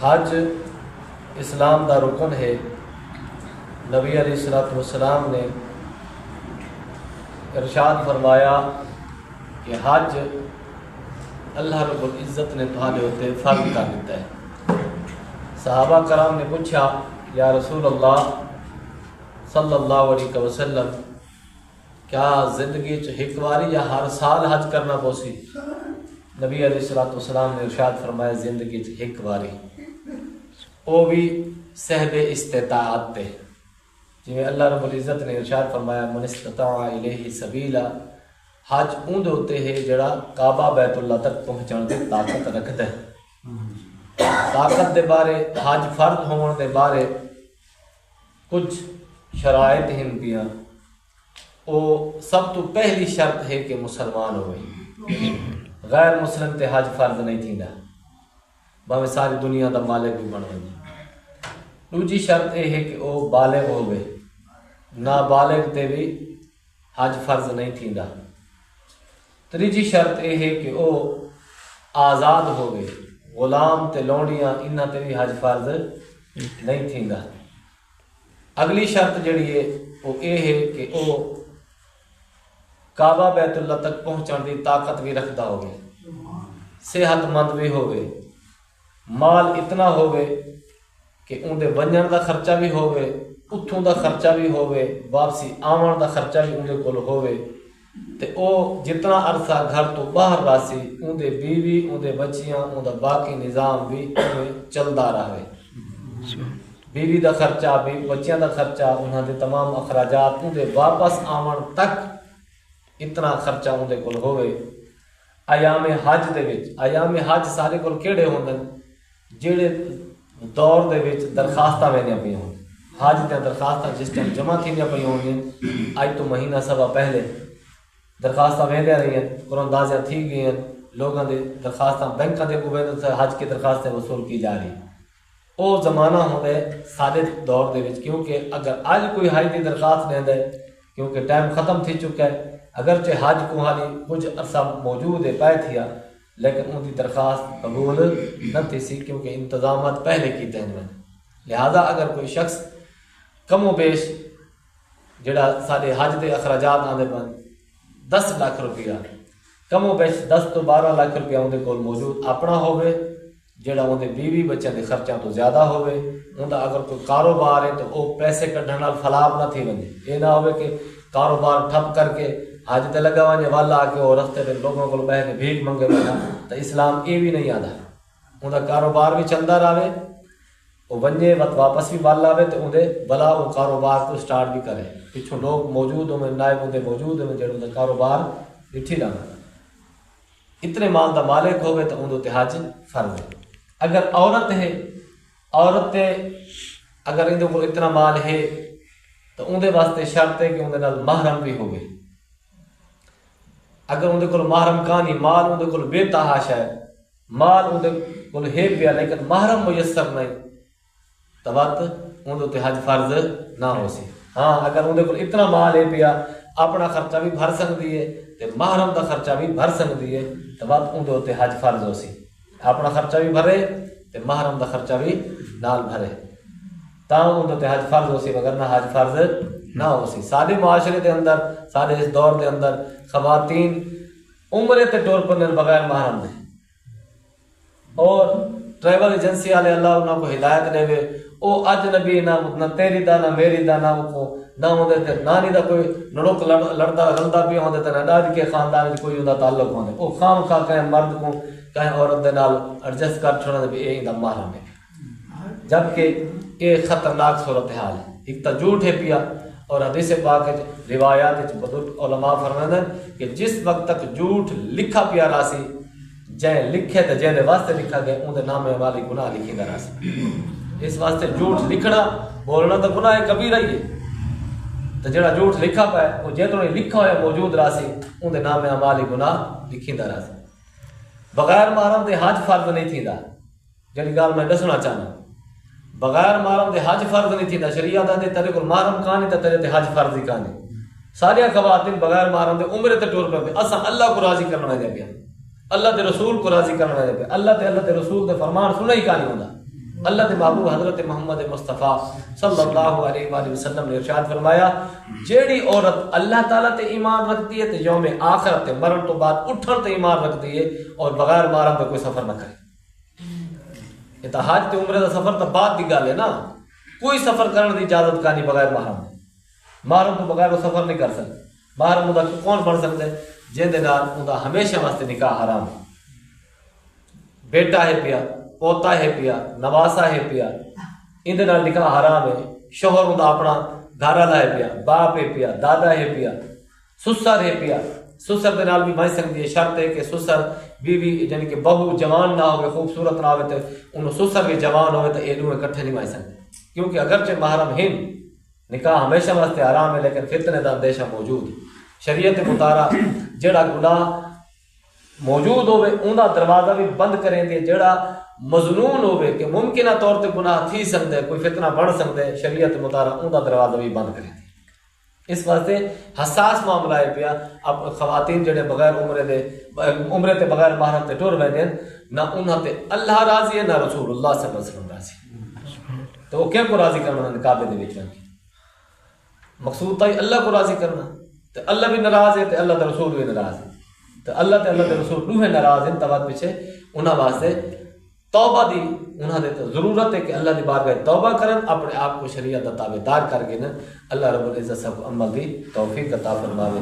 حج اسلام دا رکن ہے۔ نبی علیہ الصلوۃ والسلام نے ارشاد فرمایا کہ حج اللہ رب العزت نے تہاڈے اتنے فرض کر دیتا ہے۔ صحابہ کرام نے پوچھا یا رسول اللہ صلی اللہ علیہ وسلم کیا زندگی ایک واری یا ہر سال حج کرنا پوسی؟ نبی علیہ الصلوۃ والسلام نے ارشاد فرمایا زندگی ایک واری، وہ بھی صحب استطاعت تے، جی اللہ رب العزت نے ارشاد فرمایا من استطاع الیہ سبیلا، حج اون دے ہوتے ہے جڑا کعبہ بیت اللہ تک پہنچن دی طاقت رکھتا ہے۔ طاقت دے بارے حج فرض ہون دے بارے کچھ شرائط ہیں پیاں، وہ سب تو پہلی شرط ہے کہ مسلمان ہوئے، غیر مسلم تے حج فرض نہیں تھیندا، باویں ساری دنیا دا مالک بھی بن وے۔ دوجی شرط یہ ہے کہ وہ بالغ ہوئے، نابالغ تے بھی حج فرض نہیں تھیندا۔ تیجی شرط یہ ہے کہ وہ آزاد ہوئے، غلام تے لونڈیاں انہاں تے بھی حج فرض نہیں تھیندا۔ اگلی شرط جڑی ہے وہ یہ ہے کہ وہ کعبہ بیت اللہ تک پہنچن دی طاقت بھی رکھدا ہوئے، صحت مند بھی ہوئے، مال اتنا ہوئے کہ اون دے ونجن دا خرچہ بھی ہوئے، اتھوں دا خرچہ بھی ہوئے، واپسی آون دا خرچہ بھی اون دے کول ہوئے، تے او جتنا عرصہ گھر تو باہر راسی اون دے بیوی اون دے بچیاں اون دا باقی نظام بھی چلدا رہے، بیوی دا خرچہ بھی، بچیاں دا خرچہ، انہاں دے تمام اخراجات اون دے واپس آون تک اتنا خرچہ اون دے کول ہوئے۔ ایام حج دے وچ، ایام حج سارے کول کیڑے ہوندے جڑے دور دے وچ درخواستاں ویندیاں پیاں ہون، حج دیاں درخواستاں جس ٹائم جمع تھیندیاں پیاں ہون، اج تو مہینہ سوا پہلے درخواستاں ویندیاں رہیاں، قراندازیاں تھی گئیاں، لوگاں دے درخواستاں بینکاں دے کو ویندے تے حج کی درخواستیں وصول کی جا رہی۔ او زمانہ ہوندا ہے سادے دور دے وچ، کیونکہ اگر اج کوئی حج دی درخواست لیندا ہے کیونکہ ٹائم ختم تھی چکا ہے، اگرچہ حج کو حالی کچھ عرصہ موجود ہے پائے تھیا، لیکن ان کی درخواست قبول نہ تھی سی کیونکہ انتظامات پہلے کیتے ہیں۔ لہذا اگر کوئی شخص کم و بیش جڑا سارے حج دے اخراجات آنے بن 10 لاکھ روپیہ، کم و بیش 10 تو 12 لاکھ روپیہ اندر کول موجود اپنا ہوئے، جڑا اندر بیوی بچوں کے خرچہ تو زیادہ ہوئے، اندر اگر کوئی کاروبار ہے تو وہ پیسے کڈھن نال فلاب نہ تھی ونجے، یہ نہ ہوئے کہ کاروبار ٹھپ کر کے حج تے لگا ونجے والا آ کے وہ رستے تے لوگوں کو بہ کے بھیک منگے بنا، تو اسلام یہ بھی نہیں آتا، اندر کاروبار بھی چلتا رہے، وہ ونجے وقت واپس بھی بال آئے تو اندر بلا وہ کاروبار کو سٹارٹ بھی کرے، پچھوں لوگ موجود ہوں، نائب اندر موجود ہوں جڑے اندر کاروبار ڈٹھی رہا، اتنے مال دا مالک ہوئے تو اندر تے حج فرض ہے۔ اگر عورت ہے، عورت تے اگر اندر کو اتنا مال ہے تو اندر واسطے شرط ہے کہ اندر نال محرم بھی ہوگی، اگر اندر کو محرم کانی مال اندر کو بے تحاشا ہے، مال اندر کو ہے پیا لیکن محرم میسر نہیں تو بات اندر تے حج فرض نہ ہو سی۔ ہاں اگر اندر کو اتنا مال ہے پیا اپنا خرچہ بھی بھر سکتی ہے تے محرم دا خرچہ بھی بھر سکتی ہے تو بات اندر تے حج فرض ہو سی، اپنا خرچہ بھی بھرے تے محرم دا خرچہ بھی نال بھرے تاں اندر تے حج فرض ہو سی، وگرنہ حج فرض نہ ہو سی۔ سارے معاشرے دے اندر، سارے اس دور دے اندر خواتین عمرے تے ٹور پر بغیر محرم دے، اور ٹریول ایجنسی والے اللہ انہوں کو ہدایت دے وے، او اجنبی نہ تیری دا نہ میری دا نہ نہ ہوندے تے نانی دا کوئی نڑک لڑدا رلدا بھی ہوندے تے نہ داد کے خاندان وچ کوئی اوندا تعلق ہوندے، او خام خواہ کہیں مرد کو کہیں عورت دے نال ایڈجسٹ کر چھوڑا بھی یہ دا محرم ہے، جبکہ یہ خطرناک صورتحال ہے۔ ایک تا جھوٹ ہے پیا، اور حدیث پاک روایات بزرگ علماء فرماتے ہیں کہ جس وقت تک جھوٹ لکھا پیا راسی، جائیں لکھے تو جائیں واسطے لکھا گیا ان کے نام والی گناہ لکھی گا راسی، اس واسطے جھوٹ لکھنا بولنا تو گناہ کبیرہ ہی ہے، تو جڑا جھوٹ لکھا پائے وہ جتنا لکھا ہوا موجود راسی ان کے نام والی گناہ لکھی دا راسی۔ بغیر محرم دے حج فرض نہیں تھیندا، جڑی گل میں دسنا چاہنا، بغیر محرم دے حج فرض نہیں تھیندا، شریعت دے تیرے کو محرم کہانی تے تیرے تے حج فرض ہی کہانی، ساری خواتین بغیر محرم دے عمرے تے ٹور پہ اساں اللہ کو راضی کرنا دے پیا، اللہ دے رسول کو راضی کرنا دے پیا، اللہ دے رسول دے فرمان سننا ہی کہانی ہوندا، اللہ کے محبوب حضرت محمد مصطفیٰ صلی اللہ علیہ وآلہ وسلم نے ارشاد فرمایا جیڑی عورت اللہ تعالیٰ تے ایمان رکھتی ہے تے یوم آخرت تے مرن تو بعد اٹھن تے ایمان رکھتی ہے اور بغیر محرم تے کوئی سفر نہ کرے. یہ تو حج تے عمرے دا سفر تو بعد دی گل ہے نا. کوئی سفر کرنے دی اجازت کا نہیں بغیر محرم. محرم تو بغیر وہ سفر نہیں کر سکتے. محرم دا کون بن سکتا ہے جن دے نال اوندا ہمیشہ واسطے نکاح حرام ہے. بیٹا ہے پیا پوتا ہے پیا نواسا ہے پیا اندے نال نکاح حرام ہے. شوہر اوندا اپنا گھر والا ہے پیا باپ ہے پیا دادا ہے پیا سسر ہے پیا. سسر دے نال بھی مائی سکتی ہے. شرط ہے کہ سسر بیوی یعنی کہ بہو جوان نہ ہوئے خوبصورت نہ ہوئے تو انہوں سسر بھی جوان ہوئے تو یہ دونوں اکٹھے نہیں مائی سکتے کیونکہ اگرچہ محرم ہیں نکاح ہمیشہ واسطے حرام ہے لیکن فتنے دا اندیشہ موجود ہے. شریعت مطالعہ جڑا گناہ موجود ہوئے اوندا دروازہ بھی بند کریں دے. جڑا مظنون ہوئے کہ ممکنہ طور تے گناہ تھی سکتے ہے کوئی فتنہ بڑھ سکتے ہے شریعت مطالعہ اوندا دروازہ بھی بند کریں دے. اس واسطے حساس معاملہ ہے پیا. اب خواتین جڑے بغیر عمرے تے بغیر محرم تے ٹر ویندے نہ انہاں تے اللہ راضی ہے نہ رسول اللہ صلی اللہ علیہ وسلم راضی. تو وہ کیا کو راضی کرنا کعبے دے وچ رکھ مقصود تھی اللہ کو راضی کرنا. تو اللہ بھی ناراض ہے تو اللہ کا رسول بھی ناراض ہے. تو اللہ تے اللہ کے رسول روح ناراض ہیں تباد پیچھے انہاں واسطے توبہ دی انہاں دے ضرورت ہے کہ اللہ دی بارگاہ توبہ کرن اپنے آپ کو شریعت دا تابعدار کر کے نا اللہ رب العزت سب عمل دی توفیق عطا فرماوے.